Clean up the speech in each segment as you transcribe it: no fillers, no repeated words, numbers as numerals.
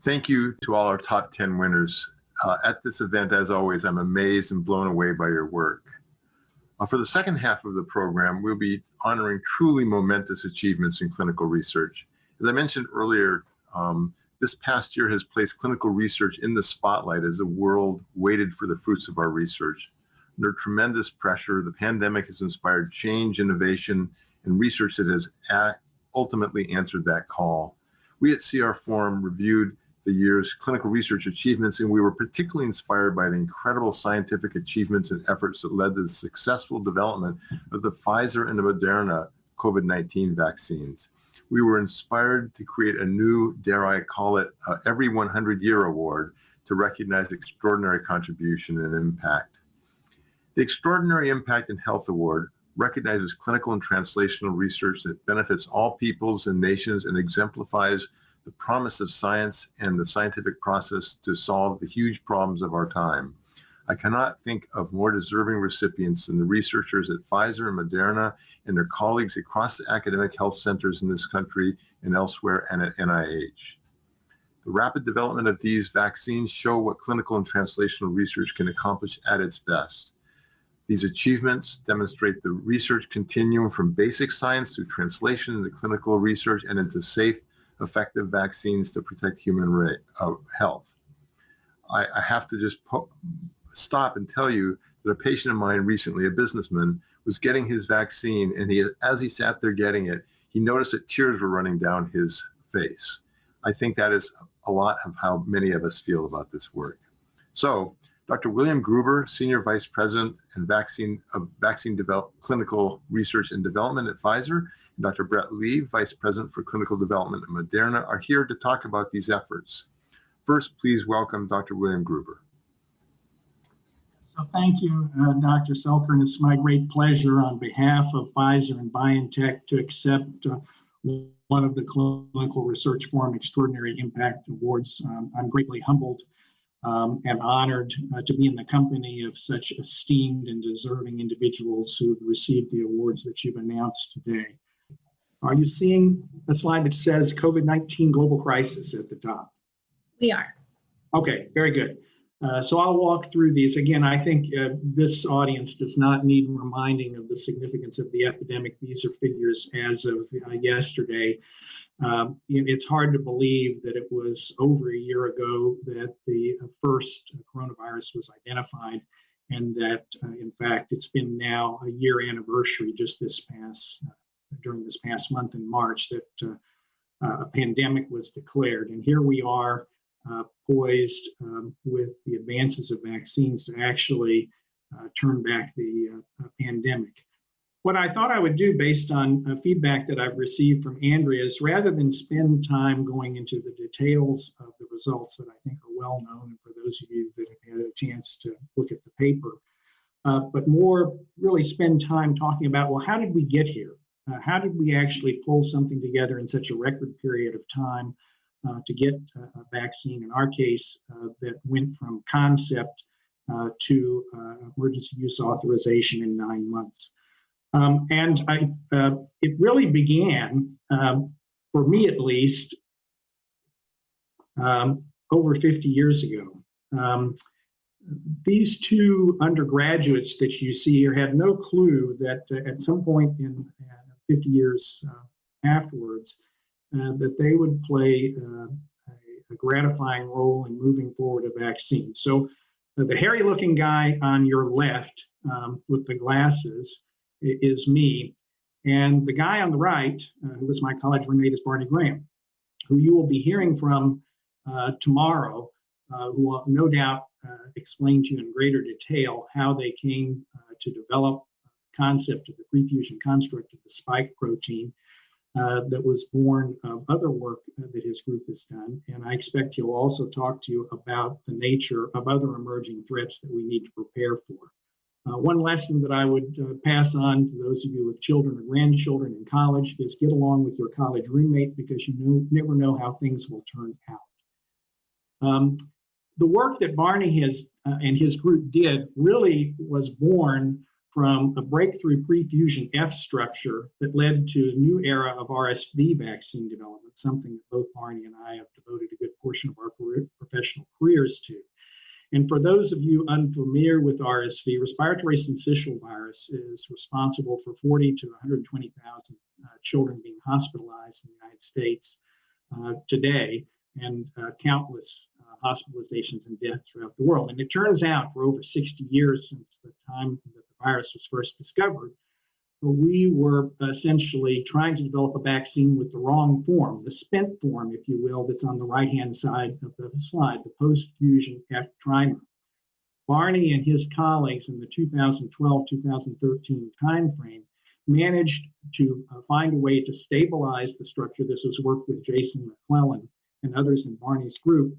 Thank you to all our top 10 winners. At this event, as always, I'm amazed and blown away by your work. For the second half of the program, we'll be honoring truly momentous achievements in clinical research. As I mentioned earlier, this past year has placed clinical research in the spotlight as the world waited for the fruits of our research. Under tremendous pressure, the pandemic has inspired change, innovation, and research that has ultimately answered that call. We at CR Forum reviewed the year's clinical research achievements, and we were particularly inspired by the incredible scientific achievements and efforts that led to the successful development of the Pfizer and the Moderna COVID-19 vaccines. We were inspired to create a new, dare I call it, every 100-year award to recognize extraordinary contribution and impact. The Extraordinary Impact in Health Award recognizes clinical and translational research that benefits all peoples and nations and exemplifies the promise of science and the scientific process to solve the huge problems of our time. I cannot think of more deserving recipients than the researchers at Pfizer and Moderna and their colleagues across the academic health centers in this country and elsewhere and at NIH. The rapid development of these vaccines show what clinical and translational research can accomplish at its best. These achievements demonstrate the research continuum from basic science through translation into clinical research and into safe, effective vaccines to protect human health. I have to just stop and tell you that a patient of mine recently, a businessman, was getting his vaccine, and as he sat there getting it, he noticed that tears were running down his face. I think that is a lot of how many of us feel about this work. So, Dr. William Gruber, Senior Vice President and Clinical Research and Development at Pfizer, and Dr. Brett Lee, Vice President for Clinical Development at Moderna, are here to talk about these efforts. First, please welcome Dr. William Gruber. So thank you, Dr. Selker, and it's my great pleasure on behalf of Pfizer and BioNTech to accept one of the Clinical Research Forum Extraordinary Impact Awards. I'm greatly humbled and honored to be in the company of such esteemed and deserving individuals who have received the awards that you've announced today. Are you seeing a slide that says COVID-19 global crisis at the top? We are. Okay, very good. So I'll walk through these. Again, I think this audience does not need reminding of the significance of the epidemic. These are figures as of yesterday. It's hard to believe that it was over a year ago that the first coronavirus was identified, and that, in fact, it's been now a year anniversary just during this past month in March that a pandemic was declared. And here we are poised with the advances of vaccines to actually turn back the pandemic. What I thought I would do based on feedback that I've received from Andrea is, rather than spend time going into the details of the results that I think are well known, and for those of you that have had a chance to look at the paper, but more really spend time talking about, well, how did we get here? How did we actually pull something together in such a record period of time to get a vaccine, in our case, that went from concept to emergency use authorization in 9 months? It really began, for me at least, over 50 years ago. These two undergraduates that you see here had no clue that at some point in 50 years afterwards, that they would play a gratifying role in moving forward a vaccine. So the hairy-looking guy on your left with the glasses is me, and the guy on the right, who was my college roommate, is Barney Graham, who you will be hearing from tomorrow, who will no doubt explain to you in greater detail how they came to develop the concept of the pre-fusion construct of the spike protein that was born of other work that his group has done. And I expect he'll also talk to you about the nature of other emerging threats that we need to prepare for. One lesson that I would pass on to those of you with children or grandchildren in college is get along with your college roommate, because you never know how things will turn out. The work that Barney and his group did really was born from a breakthrough pre-fusion F structure that led to a new era of RSV vaccine development, something that both Barney and I have devoted a good portion of our professional careers to. And for those of you unfamiliar with RSV, respiratory syncytial virus is responsible for 40 to 120,000 children being hospitalized in the United States today, and countless hospitalizations and deaths throughout the world. And it turns out for over 60 years since the time that the virus was first discovered, we were essentially trying to develop a vaccine with the wrong form, the spent form, if you will, that's on the right-hand side of the slide, the post-fusion F trimer. Barney and his colleagues in the 2012-2013 timeframe managed to find a way to stabilize the structure. This was work with Jason McClellan and others in Barney's group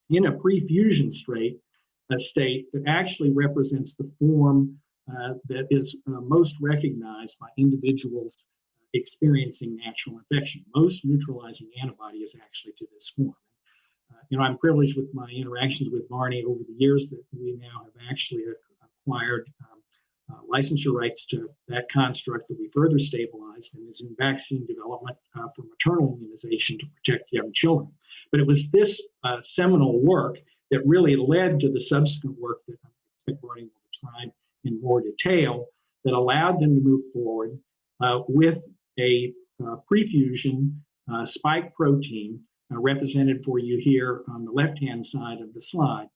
in a pre-fusion state that actually represents the form that is most recognized by individuals experiencing natural infection. Most neutralizing antibody is actually to this form. I'm privileged with my interactions with Barney over the years that we now have actually acquired licensure rights to that construct that we further stabilized and is in vaccine development for maternal immunization to protect young children. But it was this seminal work that really led to the subsequent work that I expect Barney will describe in more detail that allowed them to move forward with a pre-fusion spike protein represented for you here on the left-hand side of the slide.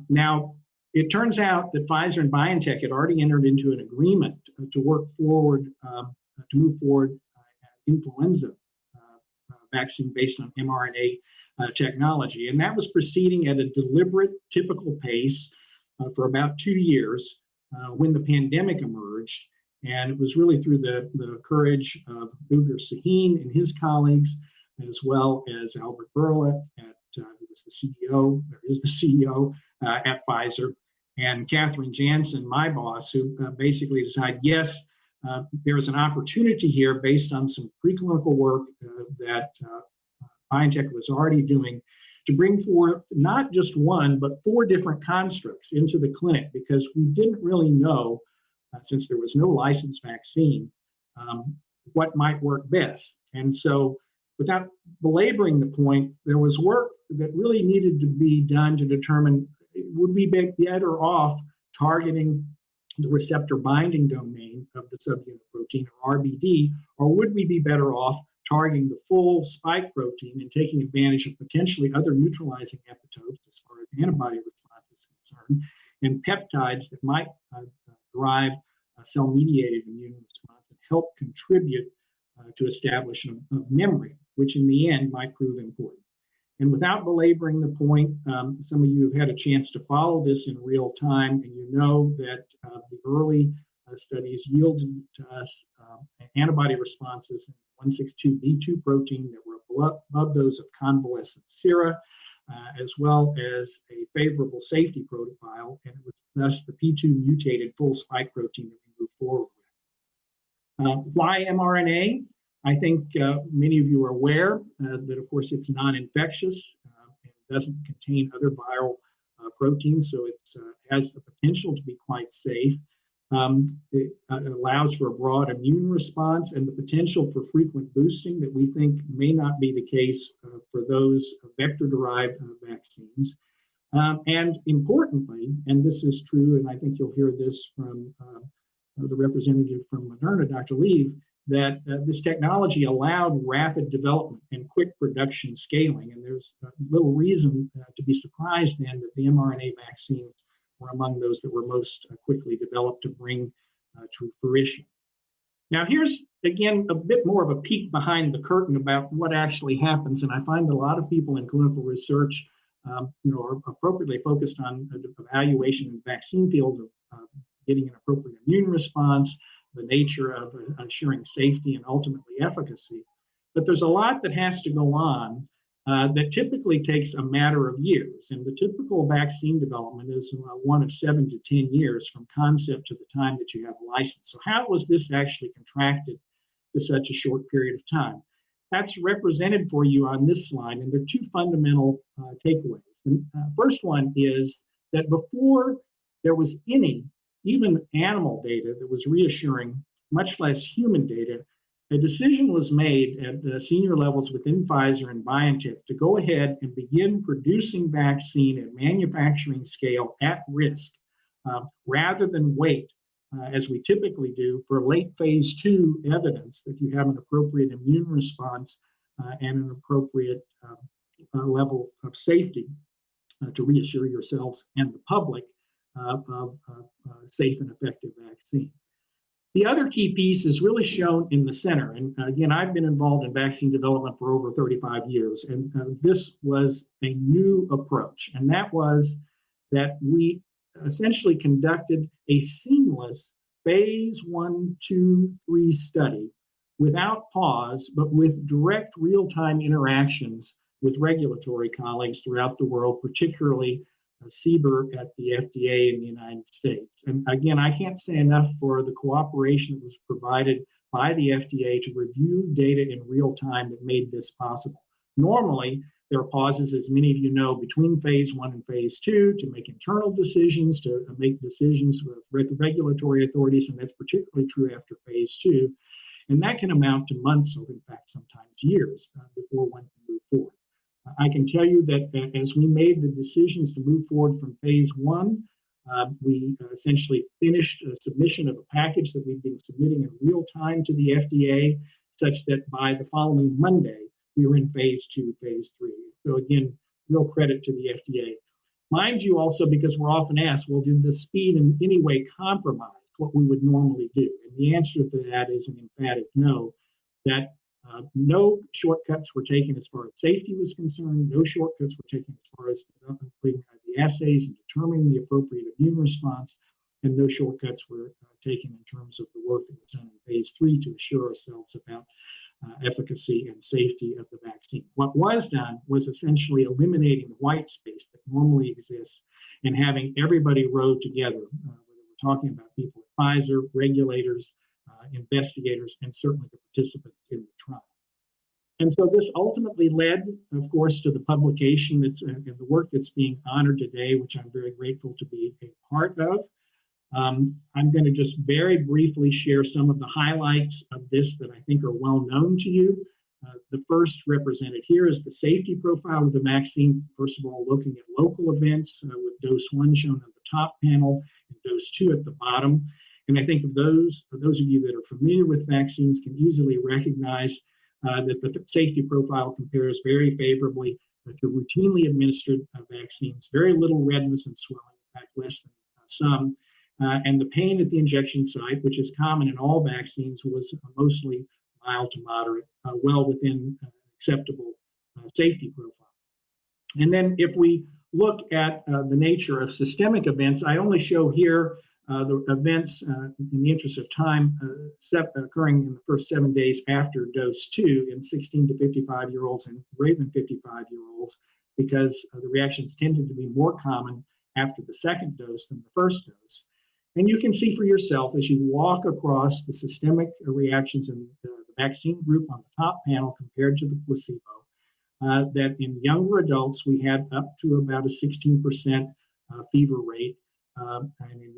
Now, it turns out that Pfizer and BioNTech had already entered into an agreement to work forward, to move forward influenza vaccine based on mRNA technology. And that was proceeding at a deliberate, typical pace for about 2 years when the pandemic emerged. And it was really through the courage of Ugur Sahin and his colleagues, as well as Albert Bourla, who was the CEO, or is the CEO at Pfizer, and Catherine Jansen, my boss, who basically decided, yes, there is an opportunity here based on some preclinical work that BioNTech was already doing to bring forth not just one, but 4 different constructs into the clinic, because we didn't really know, since there was no licensed vaccine, what might work best. And so, without belaboring the point, there was work that really needed to be done to determine, would we be better off targeting the receptor binding domain of the subunit protein, or RBD, or would we be better off targeting the full spike protein and taking advantage of potentially other neutralizing epitopes as far as antibody response is concerned, and peptides that might drive a cell-mediated immune response and help contribute to establishment of memory, which in the end might prove important. And without belaboring the point, some of you have had a chance to follow this in real time, and you know that the early studies yielded to us antibody responses in 162b2 protein that were above those of convalescent sera, as well as a favorable safety profile, and it was thus the P2 mutated full spike protein that we moved forward with. Why mRNA? I think many of you are aware that, of course, it's non-infectious and doesn't contain other viral proteins, so it has the potential to be quite safe. It allows for a broad immune response and the potential for frequent boosting that we think may not be the case for those vector-derived vaccines. And importantly, and this is true, and I think you'll hear this from the representative from Mrna, Dr. Leave, that this technology allowed rapid development and quick production scaling. And there's little reason to be surprised then that the mRNA vaccines were among those that were most quickly developed to bring to fruition. Now, here's, again, a bit more of a peek behind the curtain about what actually happens. And I find a lot of people in clinical research are appropriately focused on the evaluation in the vaccine field of getting an appropriate immune response, the nature of ensuring safety and ultimately efficacy. But there's a lot that has to go on that typically takes a matter of years. And the typical vaccine development is one of 7 to 10 years from concept to the time that you have a license. So how was this actually contracted to such a short period of time? That's represented for you on this slide, and there are 2 fundamental takeaways. The first one is that before there was any even animal data that was reassuring, much less human data, a decision was made at the senior levels within Pfizer and BioNTech to go ahead and begin producing vaccine at manufacturing scale at risk, rather than wait, as we typically do, for late phase 2 evidence that you have an appropriate immune response and an appropriate level of safety to reassure yourselves and the public of safe and effective vaccine. The other key piece is really shown in the center. And again, I've been involved in vaccine development for over 35 years, and this was a new approach. And that was that we essentially conducted a seamless phase 1, 2, 3 study without pause, but with direct real-time interactions with regulatory colleagues throughout the world, particularly CBER at the FDA in the United States. And again, I can't say enough for the cooperation that was provided by the FDA to review data in real time that made this possible. Normally, there are pauses, as many of you know, between phase 1 and phase 2 to make internal decisions, to make decisions with regulatory authorities, and that's particularly true after phase 2. And that can amount to months, or in fact, sometimes years before one can move forward. I can tell you that as we made the decisions to move forward from phase 1, we essentially finished a submission of a package that we've been submitting in real time to the FDA, such that by the following Monday, we were in phase 2, phase 3. So again, real credit to the FDA. Mind you also, because we're often asked, well, did the speed in any way compromise what we would normally do? And the answer to that is an emphatic no, that no shortcuts were taken as far as safety was concerned. No shortcuts were taken as far as completing the assays and determining the appropriate immune response. And no shortcuts were taken in terms of the work that was done in phase 3 to assure ourselves about efficacy and safety of the vaccine. What was done was essentially eliminating the white space that normally exists and having everybody row together, whether we're talking about people at Pfizer, regulators, investigators, and certainly the participants in the trial. And so this ultimately led, of course, to the publication that's and the work that's being honored today, which I'm very grateful to be a part of. I'm going to just very briefly share some of the highlights of this that I think are well known to you. The first represented here is the safety profile of the vaccine. First of all, looking at local events with dose 1 shown on the top panel and dose 2 at the bottom. And I think for those of you that are familiar with vaccines can easily recognize that the safety profile compares very favorably to routinely administered vaccines. Very little redness and swelling, in fact, less than some. And the pain at the injection site, which is common in all vaccines, was mostly mild to moderate, well within acceptable safety profile. And then if we look at the nature of systemic events, I only show here the events in the interest of time occurring in the first 7 days after dose 2 in 16 to 55-year-olds and greater than 55-year-olds, because the reactions tended to be more common after the second dose than the first dose. And you can see for yourself as you walk across the systemic reactions in the vaccine group on the top panel compared to the placebo, that in younger adults, we had up to about a 16% fever rate. And in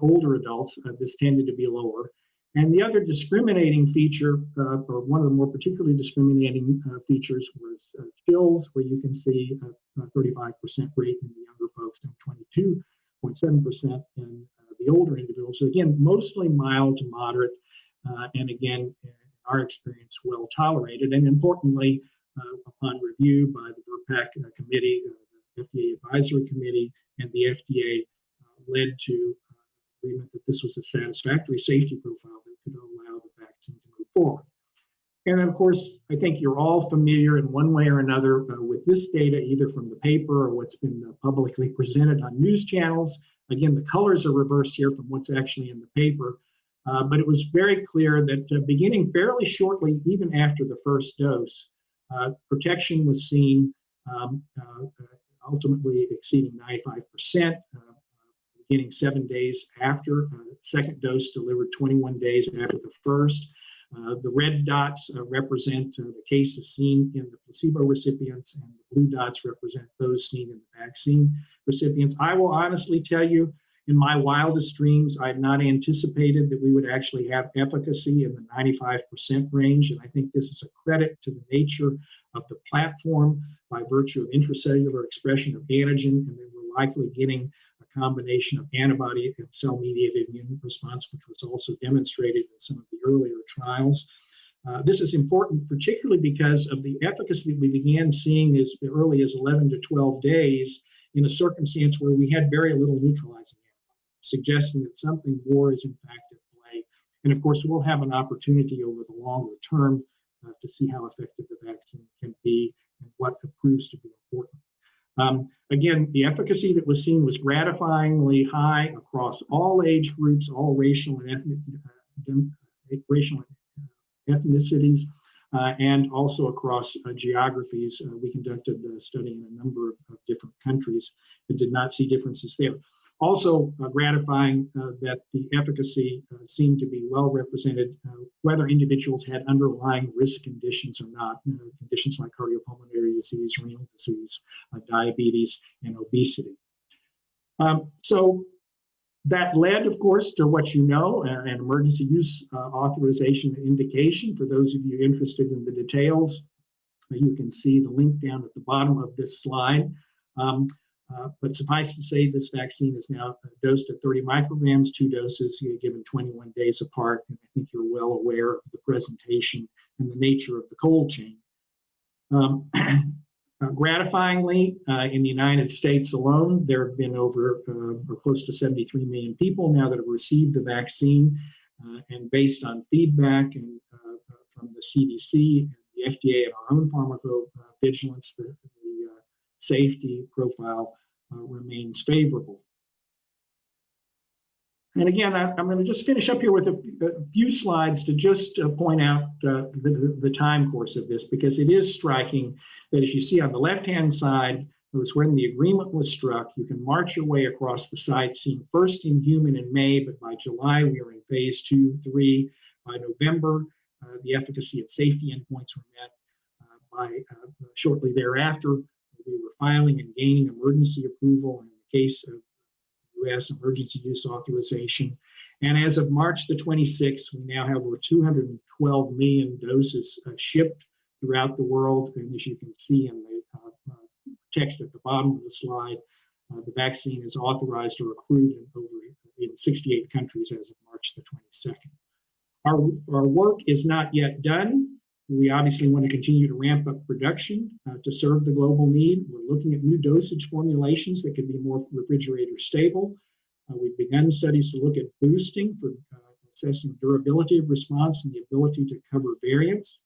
older adults, this tended to be lower. And the other discriminating feature, or one of the more particularly discriminating features, was chills, where you can see a 35% rate in the younger folks and 22.7% in the older individuals. So again, mostly mild to moderate, and again, in our experience, well tolerated. And importantly, upon review by the VRBPAC committee, the FDA advisory committee, and the FDA led to agreement that this was a satisfactory safety profile that could allow the vaccine to move forward. And of course, I think you're all familiar in one way or another with this data, either from the paper or what's been publicly presented on news channels. Again, the colors are reversed here from what's actually in the paper. But it was very clear that beginning fairly shortly, even after the first dose, protection was seen, ultimately exceeding 95%, beginning 7 days after. Second dose delivered 21 days after the first. The red dots represent the cases seen in the placebo recipients, and the blue dots represent those seen in the vaccine recipients. I will honestly tell you, In my wildest dreams, I had not anticipated that we would actually have efficacy in the 95% range. And I think this is a credit to the nature of the platform by virtue of intracellular expression of antigen, and that we're likely getting a combination of antibody and cell-mediated immune response, which was also demonstrated in some of the earlier trials. This is important, particularly because of the efficacy we began seeing as early as 11 to 12 days in a circumstance where we had very little neutralizing antibody, suggesting that something more is in fact at play. And of course, we'll have an opportunity over the longer term to see how effective the vaccine can be and what proves to be important. Again, the efficacy that was seen was gratifyingly high across all age groups, all racial and ethnicities, and also across geographies. We conducted the study in a number of different countries and did not see differences there. Also gratifying that the efficacy seemed to be well represented, whether individuals had underlying risk conditions or not, conditions like cardiopulmonary disease, renal disease, diabetes, and obesity. So that led, of course, to what you know, an emergency use authorization and indication. For those of you interested in the details, you can see the link down at the bottom of this slide. But suffice to say, this vaccine is now dosed at 30 micrograms, 2 doses given 21 days apart. And I think you're well aware of the presentation and the nature of the cold chain. Gratifyingly, in the United States alone, there have been over or close to 73 million people now that have received the vaccine. And based on feedback and from the CDC and the FDA and our own pharmacovigilance, the safety profile remains favorable. And again, I'm going to just finish up here with a few slides to just point out the time course of this, because it is striking that, as you see on the left-hand side, it was when the agreement was struck. You can march your way across the site, seen first in human in May, but by July we were in phase 2, 3. By November, the efficacy and safety endpoints were met. By shortly thereafter, we were filing and gaining emergency approval in the case of U.S. emergency use authorization. And as of March the 26th, we now have over 212 million doses shipped throughout the world. And as you can see in the text at the bottom of the slide, the vaccine is authorized or approved in 68 countries as of March the 22nd. Our work is not yet done. We obviously want to continue to ramp up production to serve the global need. We're looking at new dosage formulations that can be more refrigerator stable. We've begun studies to look at boosting for assessing durability of response and the ability to cover variants.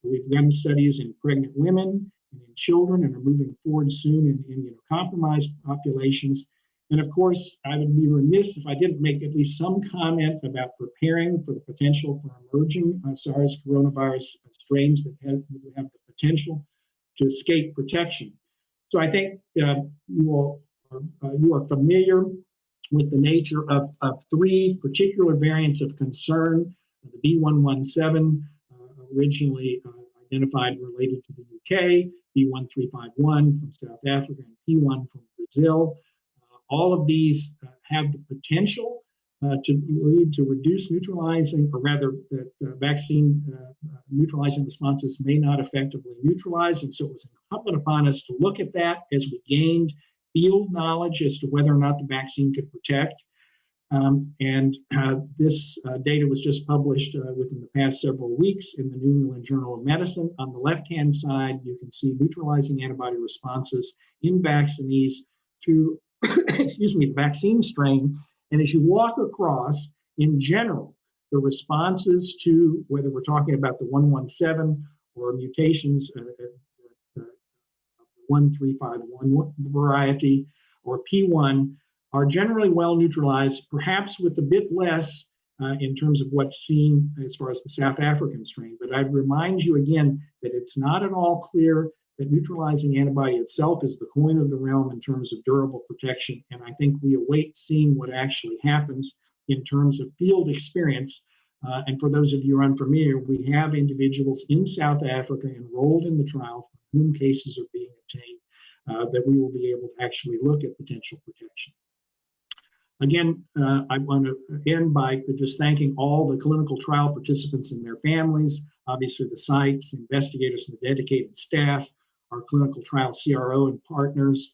We've done studies in pregnant women and in children, and are moving forward soon in immunocompromised populations. And of course, I would be remiss if I didn't make at least some comment about preparing for the potential for emerging SARS coronavirus strains that have the potential to escape protection. So I think you are familiar with the nature of 3 particular variants of concern: the B117, originally identified and related to the UK, B1351 from South Africa, and P1 from Brazil. All of these have the potential to lead to reduced neutralizing, or rather that vaccine neutralizing responses may not effectively neutralize. And so it was incumbent upon us to look at that as we gained field knowledge as to whether or not the vaccine could protect. This data was just published within the past several weeks in the New England Journal of Medicine. On the left-hand side, you can see neutralizing antibody responses in vaccinees to the vaccine strain. And as you walk across, in general, the responses to, whether we're talking about the 117 or mutations, 1351 variety, or P1, are generally well neutralized, perhaps with a bit less in terms of what's seen as far as the South African strain. But I'd remind you again that it's not at all clear that neutralizing antibody itself is the coin of the realm in terms of durable protection. And I think we await seeing what actually happens in terms of field experience. And for those of you who are unfamiliar, we have individuals in South Africa enrolled in the trial for whom cases are being obtained that we will be able to actually look at potential protection. Again, I want to end by just thanking all the clinical trial participants and their families, obviously the sites, investigators, and the dedicated staff, our clinical trial CRO and partners,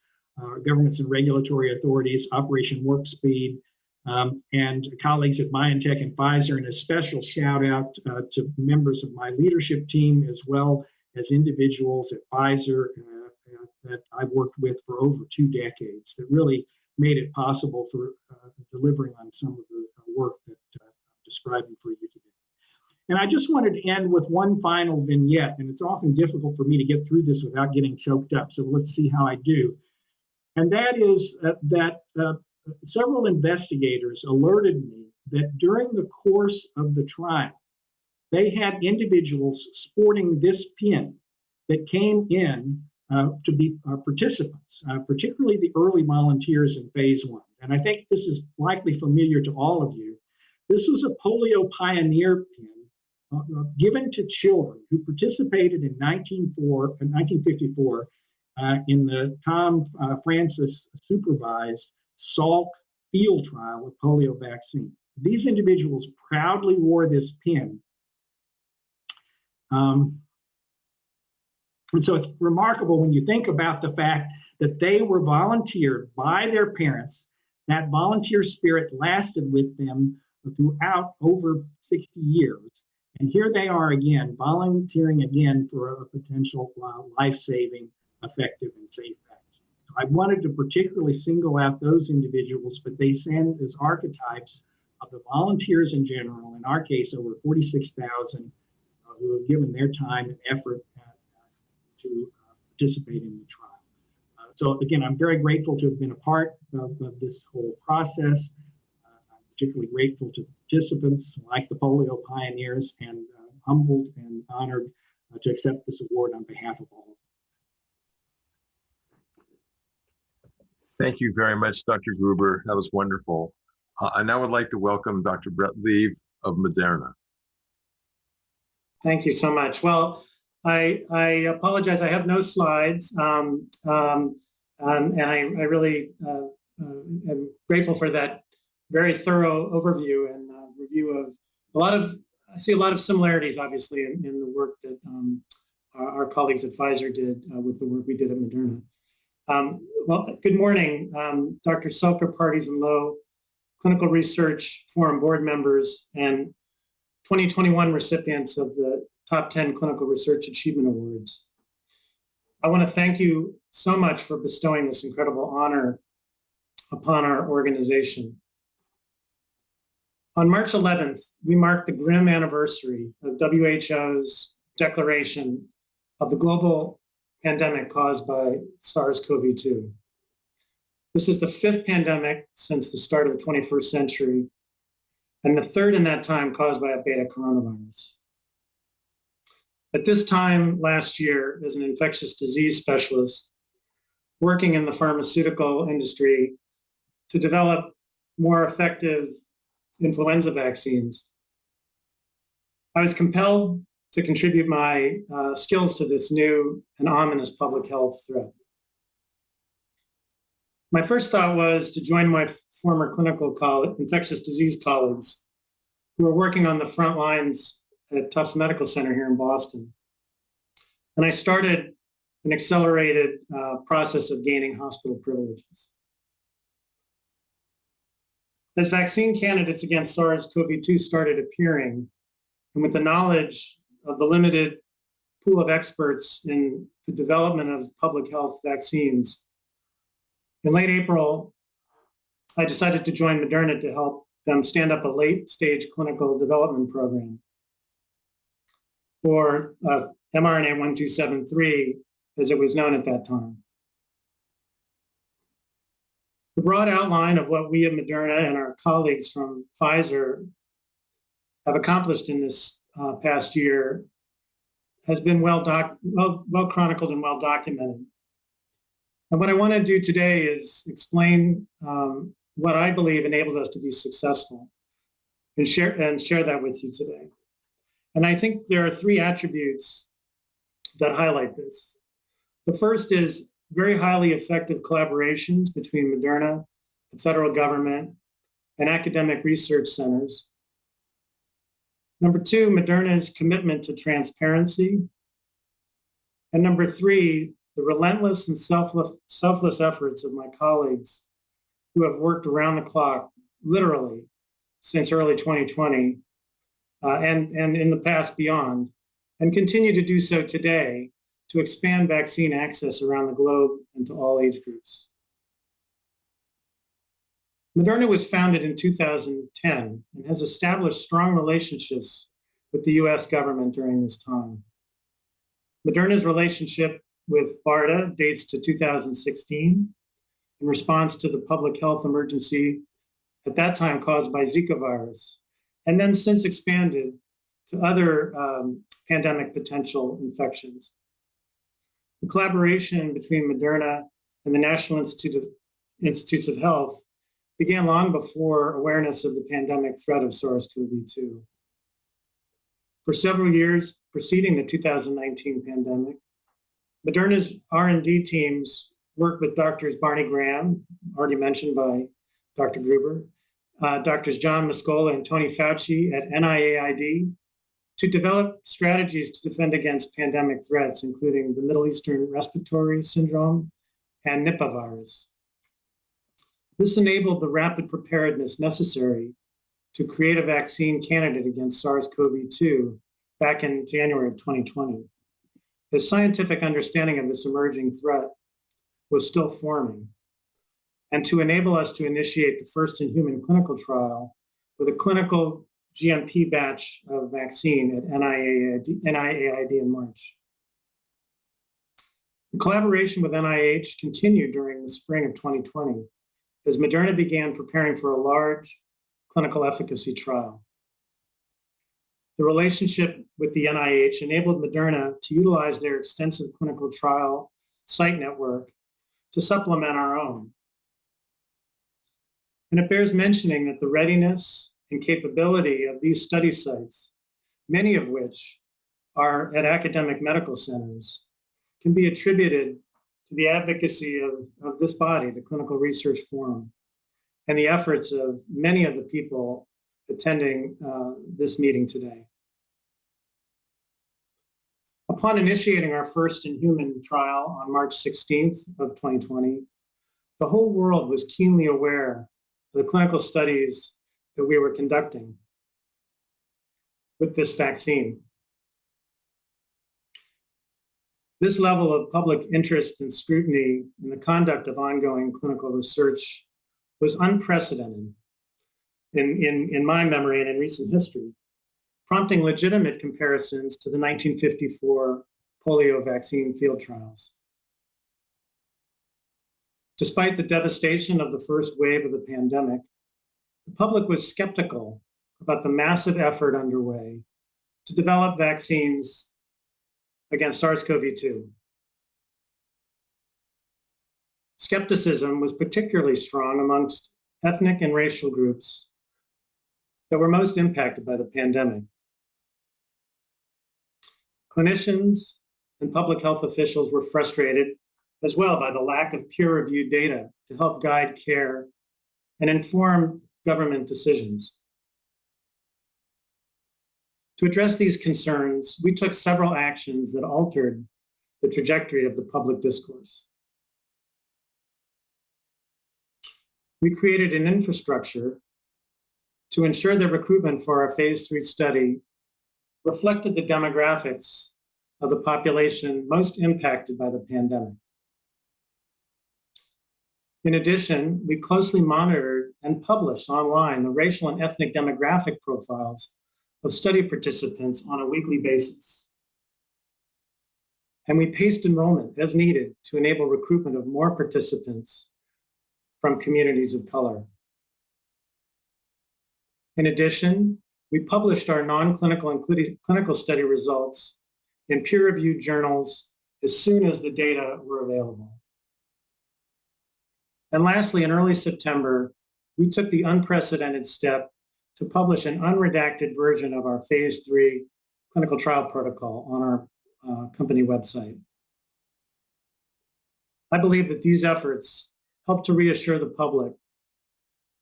governments and regulatory authorities, Operation Warp Speed, and colleagues at BioNTech and Pfizer, and a special shout out to members of my leadership team, as well as individuals at Pfizer that I've worked with for over 2 decades that really made it possible for delivering on some of the work that I'm describing for you today. And I just wanted to end with one final vignette, and it's often difficult for me to get through this without getting choked up, so let's see how I do. And that is that several investigators alerted me that during the course of the trial, they had individuals sporting this pin that came in to be participants, particularly the early volunteers in phase 1. And I think this is likely familiar to all of you. This was a Polio Pioneer Pin given to children who participated in 1954 in the Tom Francis supervised Salk field trial with polio vaccine. These individuals proudly wore this pin. And so it's remarkable when you think about the fact that they were volunteered by their parents. That volunteer spirit lasted with them throughout over 60 years. And here they are again, volunteering again for a potential life-saving, effective, and safe vaccine. So I wanted to particularly single out those individuals, but they stand as archetypes of the volunteers in general, in our case, over 46,000 who have given their time and effort to participate in the trial. So again, I'm very grateful to have been a part of this whole process. I'm particularly grateful to participants like the Polio Pioneers, and humbled and honored to accept this award on behalf of all of them. Thank you very much, Dr. Gruber. That was wonderful. I now would like to welcome Dr. Brett Leave of Moderna. Thank you so much. Well, I apologize. I have no slides, and I really am grateful for that very thorough overview and review of I see a lot of similarities, obviously, in the work that our colleagues at Pfizer did with the work we did at Moderna. Well, good morning, Dr. Selker, Parties and Low, Clinical Research Forum board members, and 2021 recipients of the Top 10 Clinical Research Achievement Awards. I want to thank you so much for bestowing this incredible honor upon our organization. On March 11th, we marked the grim anniversary of WHO's declaration of the global pandemic caused by SARS-CoV-2. This is the 5th pandemic since the start of the 21st century, and the 3rd in that time caused by a beta coronavirus. At this time last year, as an infectious disease specialist working in the pharmaceutical industry to develop more effective influenza vaccines, I was compelled to contribute my skills to this new and ominous public health threat. My first thought was to join my former clinical infectious disease colleagues who are working on the front lines at Tufts Medical Center here in Boston. And I started an accelerated process of gaining hospital privileges. As vaccine candidates against SARS-CoV-2 started appearing, and with the knowledge of the limited pool of experts in the development of public health vaccines, in late April, I decided to join Moderna to help them stand up a late-stage clinical development program for mRNA 1273, as it was known at that time. The broad outline of what we at Moderna and our colleagues from Pfizer have accomplished in this past year has been well chronicled and well documented. And what I want to do today is explain what I believe enabled us to be successful and share that with you today. And I think there are 3 attributes that highlight this. The first is very highly effective collaborations between Moderna, the federal government, and academic research centers. Number two, Moderna's commitment to transparency. And number three, the relentless and selfless efforts of my colleagues who have worked around the clock, literally, since early 2020, and in the past beyond, and continue to do so today to expand vaccine access around the globe and to all age groups. Moderna was founded in 2010 and has established strong relationships with the US government during this time. Moderna's relationship with BARDA dates to 2016 in response to the public health emergency at that time caused by Zika virus, and then since expanded to other pandemic potential infections. The collaboration between Moderna and the National Institutes of Health began long before awareness of the pandemic threat of SARS-CoV-2. For several years preceding the 2019 pandemic, Moderna's R&D teams worked with Drs. Barney Graham, already mentioned by Dr. Gruber, Drs. John Mascola and Tony Fauci at NIAID to develop strategies to defend against pandemic threats, including the Middle Eastern Respiratory Syndrome and Nipah virus. This enabled the rapid preparedness necessary to create a vaccine candidate against SARS-CoV-2 back in January of 2020. The scientific understanding of this emerging threat was still forming, and to enable us to initiate the first in-human clinical trial with a clinical GMP batch of vaccine at NIAID in March. The collaboration with NIH continued during the spring of 2020 as Moderna began preparing for a large clinical efficacy trial. The relationship with the NIH enabled Moderna to utilize their extensive clinical trial site network to supplement our own. And it bears mentioning that the readiness and capability of these study sites, many of which are at academic medical centers, can be attributed to the advocacy of this body, the Clinical Research Forum, and the efforts of many of the people attending this meeting today. Upon initiating our first in-human trial on March 16th of 2020, the whole world was keenly aware of the clinical studies that we were conducting with this vaccine. This level of public interest and scrutiny in the conduct of ongoing clinical research was unprecedented in my memory and in recent history, prompting legitimate comparisons to the 1954 polio vaccine field trials. Despite the devastation of the first wave of the pandemic, the public was skeptical about the massive effort underway to develop vaccines against SARS-CoV-2. Skepticism was particularly strong amongst ethnic and racial groups that were most impacted by the pandemic. Clinicians and public health officials were frustrated as well by the lack of peer-reviewed data to help guide care and inform government decisions. To address these concerns, we took several actions that altered the trajectory of the public discourse. We created an infrastructure to ensure that recruitment for our phase 3 study reflected the demographics of the population most impacted by the pandemic. In addition, we closely monitored and published online the racial and ethnic demographic profiles of study participants on a weekly basis. And we paced enrollment as needed to enable recruitment of more participants from communities of color. In addition, we published our non-clinical and clinical study results in peer-reviewed journals as soon as the data were available. And lastly, in early September, we took the unprecedented step to publish an unredacted version of our phase 3 clinical trial protocol on our company website. I believe that these efforts help to reassure the public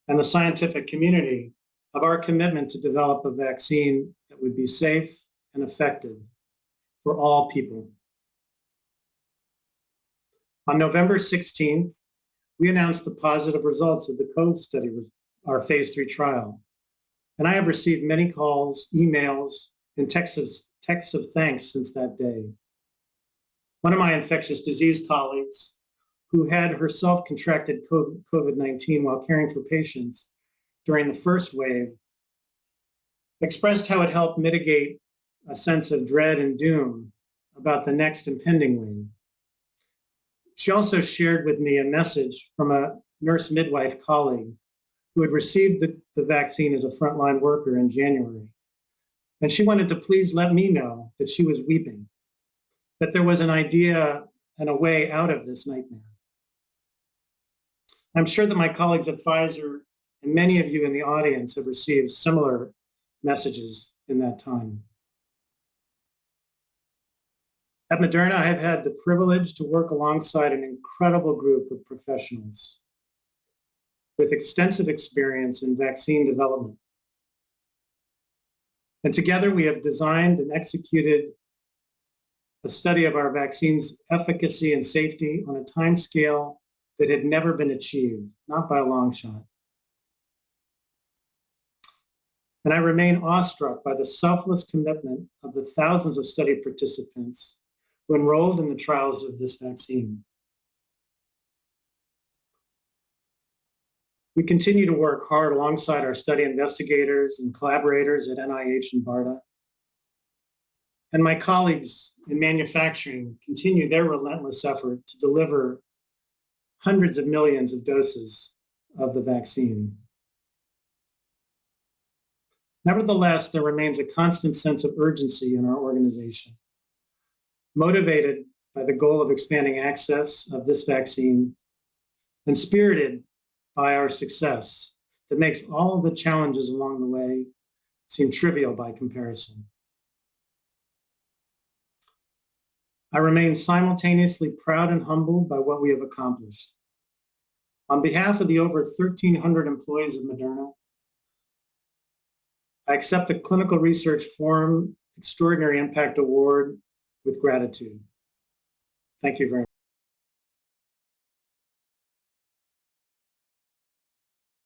and the scientific community of our commitment to develop a vaccine that would be safe and effective for all people. On November 16th, we announced the positive results of the COVE study, our phase 3 trial. And I have received many calls, emails, and texts of thanks since that day. One of my infectious disease colleagues, who had herself contracted COVID-19 while caring for patients during the first wave, expressed how it helped mitigate a sense of dread and doom about the next impending wave. She also shared with me a message from a nurse midwife colleague who had received the vaccine as a frontline worker in January. And she wanted to please let me know that she was weeping, that there was an idea and a way out of this nightmare. I'm sure that my colleagues at Pfizer and many of you in the audience have received similar messages in that time. At Moderna, I have had the privilege to work alongside an incredible group of professionals with extensive experience in vaccine development. And together we have designed and executed a study of our vaccine's efficacy and safety on a timescale that had never been achieved, not by a long shot. And I remain awestruck by the selfless commitment of the thousands of study participants who enrolled in the trials of this vaccine. We continue to work hard alongside our study investigators and collaborators at NIH and BARDA. And my colleagues in manufacturing continue their relentless effort to deliver hundreds of millions of doses of the vaccine. Nevertheless, there remains a constant sense of urgency in our organization, motivated by the goal of expanding access of this vaccine and spirited by our success that makes all of the challenges along the way seem trivial by comparison. I remain simultaneously proud and humbled by what we have accomplished. On behalf of the over 1,300 employees of Mrna, I accept the Clinical Research Forum Extraordinary Impact Award with gratitude. Thank you very much.